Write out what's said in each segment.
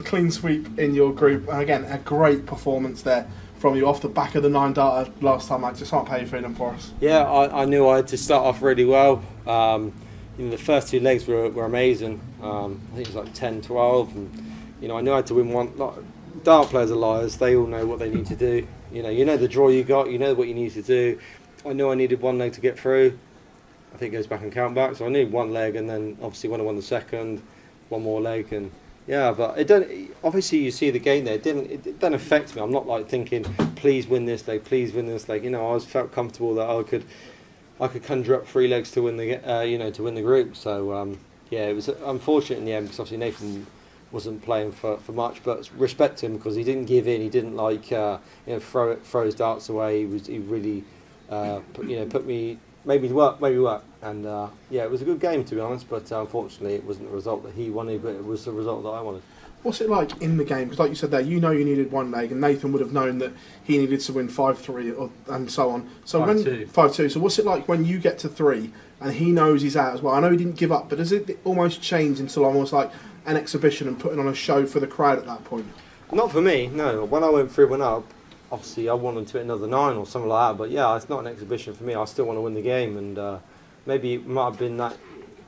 clean sweep in your group. And again, a great performance there from you off the back of the 9-darter last time. I just can't pay you feeling for us. Yeah, I knew I had to start off really well. The first 2 legs were amazing. I think it was like 10, 12. And, I knew I had to win one. Dart players are liars. They all know what they need to do. You know the draw you got. You know what you need to do. I knew I needed 1 leg to get through. I think it goes back and count back. So I needed 1 leg, and then obviously when I won the second, 1 more leg, and yeah. But it don't. Obviously, you see the game there. It didn't affect me. I'm not like thinking, please win this leg, please win this leg. I felt comfortable that I could conjure up 3 legs to win to win the group. So it was unfortunate in the end because obviously Nathan wasn't playing for much, but respect him because he didn't give in. He didn't throw his darts away. He really made me work, and it was a good game to be honest. But unfortunately, it wasn't the result that he wanted, but it was the result that I wanted. What's it like in the game? Because like you said there, you needed 1 leg, and Nathan would have known that he needed to win 5-3 and so on. So 5-2. So what's it like when you get to 3 and he knows he's out as well? I know he didn't give up, but does it almost change into almost like an exhibition and putting on a show for the crowd at that point? Not for me, no. When I went 3-1 up, obviously I wanted to hit another 9 or something like that. But yeah, it's not an exhibition for me. I still want to win the game, and maybe it might have been that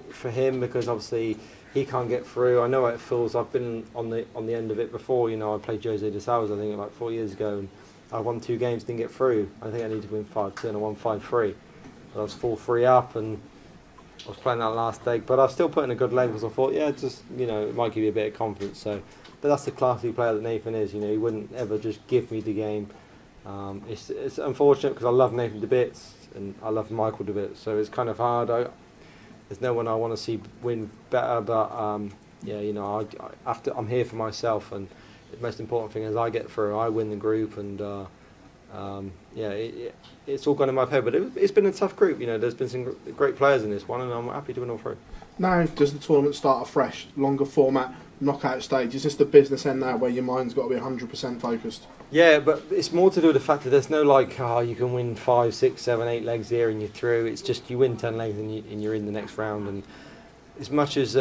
for him because obviously he can't get through. I know how it feels. I've been on the end of it before. I played Jose de Salles, I think, like 4 years ago, and I won 2 games, didn't get through. I think I needed to win 5-2, and I won 5-3. But I was 4-3 up, and I was playing that last leg. But I was still putting a good leg because I thought, it might give you a bit of confidence. So, but that's the classy player that Nathan is. He wouldn't ever just give me the game. It's unfortunate because I love Nathan to bits, and I love Michael to bits. So it's kind of hard. There's no one I want to see win better, but I'm here for myself, and the most important thing is I get through, I win the group, and it's all gone in my favour. But it's been a tough group. There's been some great players in this one, and I'm happy to win all 3. Now, does the tournament start afresh, longer format, knockout stage? Is this the business end now where your mind's got to be 100% focused? Yeah, but it's more to do with the fact that there's no you can win 5, 6, 7, 8 legs here and you're through. It's just you win 10 legs and you're in the next round. And as much as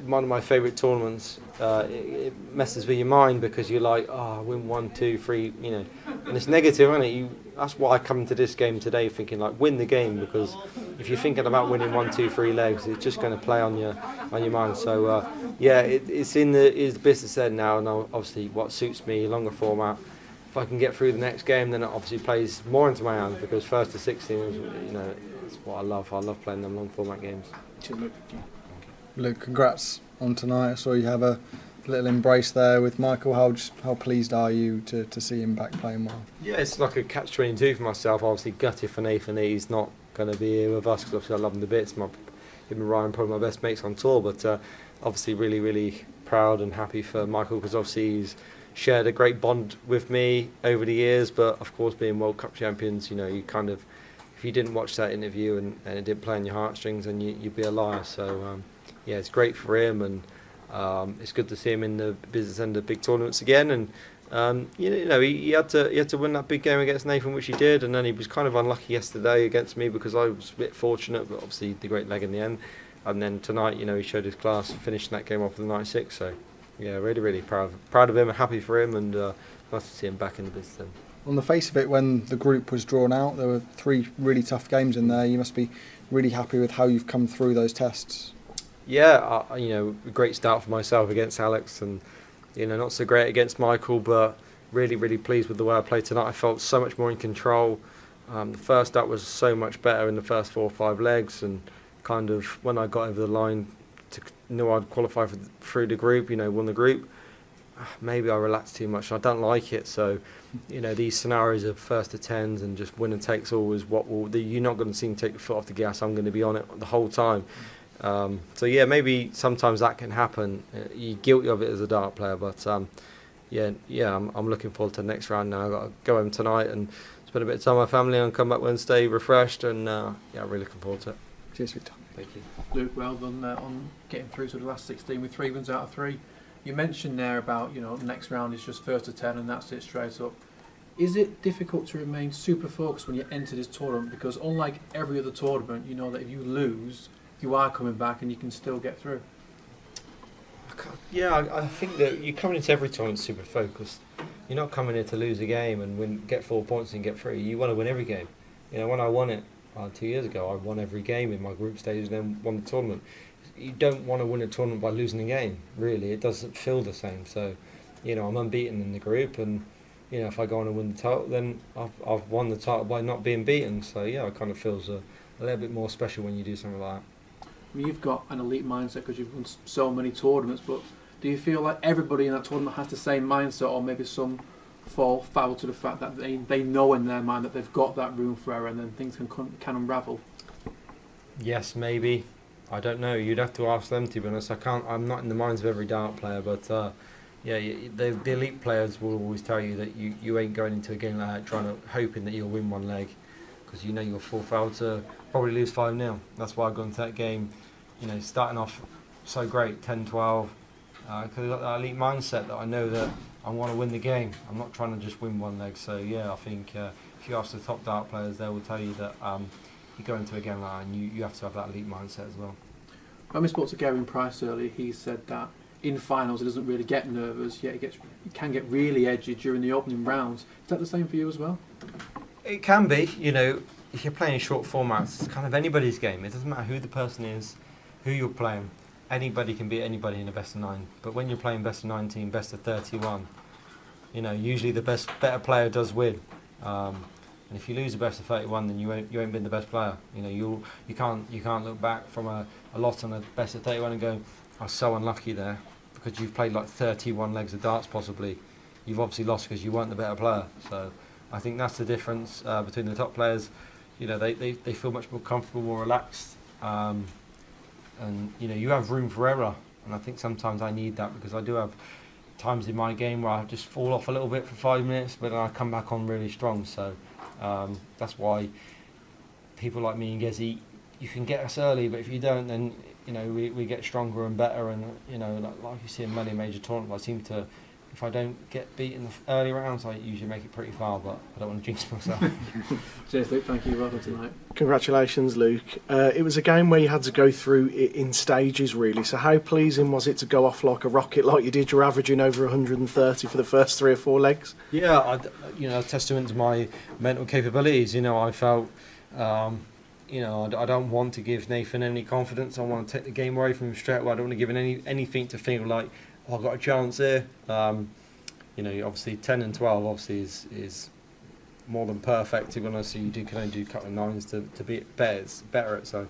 one of my favourite tournaments, it messes with your mind because you're like, win 1, 2, 3, and it's negative, isn't it? That's why I come into this game today thinking win the game, because if you're thinking about winning 1, 2, 3 legs, it's just going to play on your mind. So it's the business end now, and obviously what suits me, longer format. If I can get through the next game, then it obviously plays more into my hands because 1st to 16 is, it's what I love. I love playing them long format games. Luke, congrats on tonight. I saw you have a little embrace there with Michael. How pleased are you to see him back playing well? Yeah, it's like a catch-22 for myself. Obviously gutted for Nathan. He's not going to be here with us because obviously I love him to bits. Him and Ryan probably my best mates on tour, but obviously really, really proud and happy for Michael because obviously he's shared a great bond with me over the years. But of course, being World Cup champions, you kind of, if you didn't watch that interview and it didn't play on your heartstrings, then you'd be a liar. So it's great for him, and it's good to see him in the business end of big tournaments again. And he had to win that big game against Nathan, which he did, and then he was kind of unlucky yesterday against me because I was a bit fortunate, but obviously the great leg in the end. And then tonight, he showed his class, finishing that game off with a 9-6. So yeah, really, really proud of him, happy for him, and nice to see him back in the business end. On the face of it, when the group was drawn out, there were 3 really tough games in there. You must be really happy with how you've come through those tests. Yeah, great start for myself against Alex, and not so great against Michael, but really, really pleased with the way I played tonight. I felt so much more in control. The first up was so much better in the first 4 or 5 legs, and kind of when I got over the line to know I'd qualify through the group, won the group, maybe I relaxed too much. I don't like it, so these scenarios of 1st to 10s and just winner takes all is you're not going to see me take the foot off the gas. I'm going to be on it the whole time. So yeah, maybe sometimes that can happen. You're guilty of it as a dart player, but I'm looking forward to the next round now. I've got to go home tonight and spend a bit of time with my family and come back Wednesday refreshed, and really looking forward to it. Cheers, Victor. Thank you. Luke, well done on getting through to the last 16 with 3 wins out of 3. You mentioned there about, next round is just 1st to 10 and that's it straight up. Is it difficult to remain super focused when you enter this tournament? Because unlike every other tournament, you know that if you lose, you are coming back and you can still get through. I think that you're coming into every tournament super focused. You're not coming here to lose a game and get 4 points and get 3. You want to win every game. When I won it 2 years ago, I won every game in my group stage and then won the tournament. You don't want to win a tournament by losing a game, really. It doesn't feel the same. So, I'm unbeaten in the group, and if I go on and win the title, then I've won the title by not being beaten. So it kind of feels a little bit more special when you do something like that. I mean, you've got an elite mindset because you've won so many tournaments, but do you feel like everybody in that tournament has the same mindset, or maybe some fall foul to the fact that they know in their mind that they've got that room for error and then things can unravel? Yes, maybe. I don't know. You'd have to ask them, to be honest. I'm not in the minds of every dart player, but the elite players will always tell you that you ain't going into a game like that hoping that you'll win one leg, because you'll fall foul to probably lose 5-0. That's why I've gone to that game, starting off so great, 10-12, because I've got that elite mindset that I know that I want to win the game. I'm not trying to just win one leg. So I think if you ask the top dart players, they will tell you that you go into a game like that and you have to have that elite mindset as well. When we spoke to Gavin Price earlier, he said that in finals he doesn't really get nervous, yet it can get really edgy during the opening rounds. Is that the same for you as well? It can be. If you're playing short formats, it's kind of anybody's game. It doesn't matter who the person is, who you're playing. Anybody can beat anybody in a best of 9. But when you're playing best of 19, best of 31, usually the better player does win. And if you lose a best of 31, then you ain't been the best player. You can't look back from a loss on a best of 31 and go, I was so unlucky there, because you've played like 31 legs of darts possibly. You've obviously lost because you weren't the better player. So I think that's the difference between the top players. They feel much more comfortable, more relaxed. And you have room for error, and I think sometimes I need that, because I do have times in my game where I just fall off a little bit for 5 minutes, but then I come back on really strong. So that's why people like me and Gezi, you can get us early, but if you don't, then we get stronger and better. And like you see in many major tournaments, I seem to, if I don't get beat in the early rounds, I usually make it pretty far, but I don't want to jinx myself. Cheers, Luke. Thank you. Welcome tonight. Congratulations, Luke. It was a game where you had to go through it in stages, really. So how pleasing was it to go off like a rocket like you did? You're averaging over 130 for the first 3 or 4 legs. Yeah, testament to my mental capabilities. I felt, I don't want to give Nathan any confidence. I want to take the game away from him straight away. I don't want to give him anything to feel like, I've got a chance here. Obviously 10 and 12 obviously is more than perfect, to be honest. So you can only do a couple of 9s to be better at. So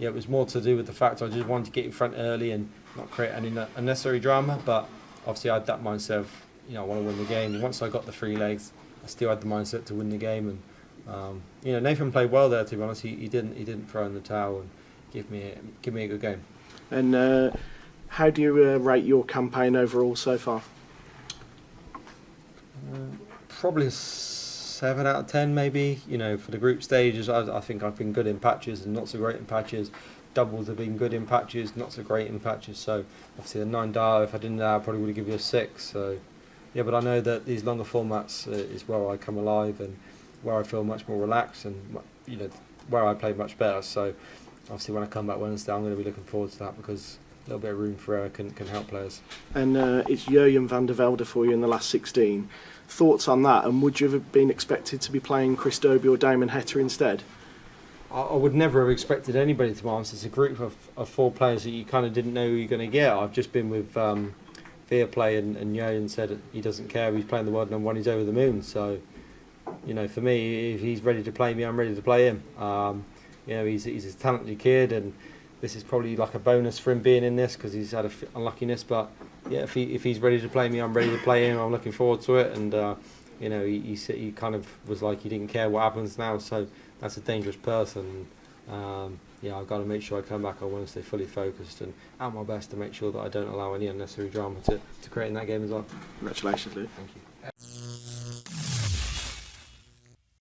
it was more to do with the fact I just wanted to get in front early and not create any unnecessary drama. But obviously I had that mindset of, I want to win the game. And once I got the 3 legs, I still had the mindset to win the game. And Nathan played well there, to be honest. He didn't throw in the towel and give me a good game. And how do you rate your campaign overall so far? Probably a 7 out of 10, maybe. For the group stages, I think I've been good in patches and not so great in patches. Doubles have been good in patches, not so great in patches. So obviously the 9 dial, if I didn't I probably would have given you a 6. So but I know that these longer formats is where I come alive and where I feel much more relaxed and where I play much better. So obviously when I come back Wednesday, I'm going to be looking forward to that, because a little bit of room for error can help players. And it's Jurjen van der Velde for you in the last 16. Thoughts on that? And would you have been expected to be playing Chris Dobie or Damon Heta instead? I would never have expected anybody, to be honest. It's a group of 4 players that you kind of didn't know who you're going to get. I've just been with Fairplay and Jurjen said he doesn't care. He's playing the world number 1. He's over the moon. So, for me, if he's ready to play me, I'm ready to play him. He's a talented kid, and this is probably like a bonus for him being in this, because he's had unluckiness. But if he's ready to play me, I'm ready to play him. I'm looking forward to it. And he kind of was like he didn't care what happens now. So that's a dangerous person. I've got to make sure I come back. I want to stay fully focused and at my best to make sure that I don't allow any unnecessary drama to create in that game as well. Congratulations, Luke. Thank you.